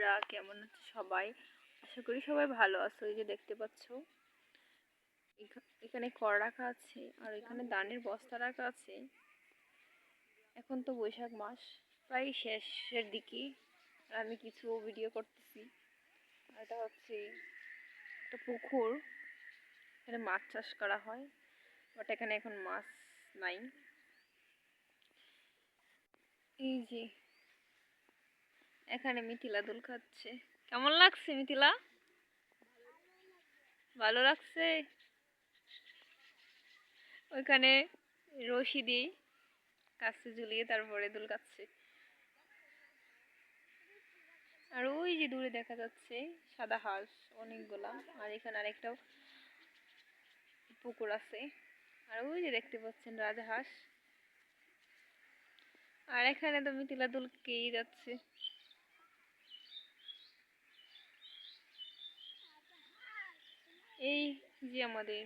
তোমরা কেমন আছো সবাই? আশা করি সবাই ভালো আছো। এই যে দেখতে পাচ্ছ এখানে কড় রাখা আছে আর এখানে ধানের বস্তা রাখা আছে। এখন তো বৈশাখ মাস প্রায় শেষের দিকে, আর আমি কিছু ভিডিও করতেছি। আর এটা হচ্ছে একটা পুকুর, এখানে মাছ চাষ করা হয়, বাট এখানে এখন মাছ নাই। এই যে এখানে মিথিলা দোল খাচ্ছে। কেমন লাগছে মিথিলা? ভালো লাগছে। ওইখানে রশি দিয়ে কাছে ঝুলিয়ে তারপরে দোল খাচ্ছে। আর ওই যে দূরে দেখা যাচ্ছে সাদা হাঁস অনেকগুলা, আর এখানে আরেকটা পুকুর আছে। আর ওই যে দেখতে পাচ্ছেন রাজহাঁস। আর এখানে তো মিথিলা দুলকেই যাচ্ছে। এই যে আমাদের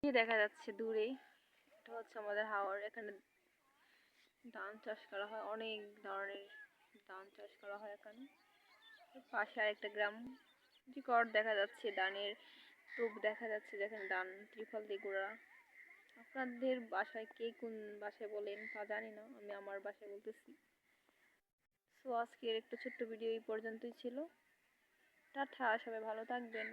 দেখা যাচ্ছে দূরে, এটা হচ্ছে আমাদের হাওর। এখানে ধান চাষ করা হয়, অনেক ধরনের ধান চাষ করা হয় এখানে। পাশে আরেকটা গ্রাম, যে কর দেখা যাচ্ছে, ধানের টোপ দেখা যাচ্ছে, যেখানে ধান ত্রিফল দিয়ে গোড়া। আপনাদের বাসায় কে কোন বাসায় বলেন তা জানি না, আমি আমার বাসায় বলতেছি। সো আজকের একটা ছোট্ট ভিডিও এই পর্যন্তই ছিল। টাটা, সবাই ভালো থাকবেন।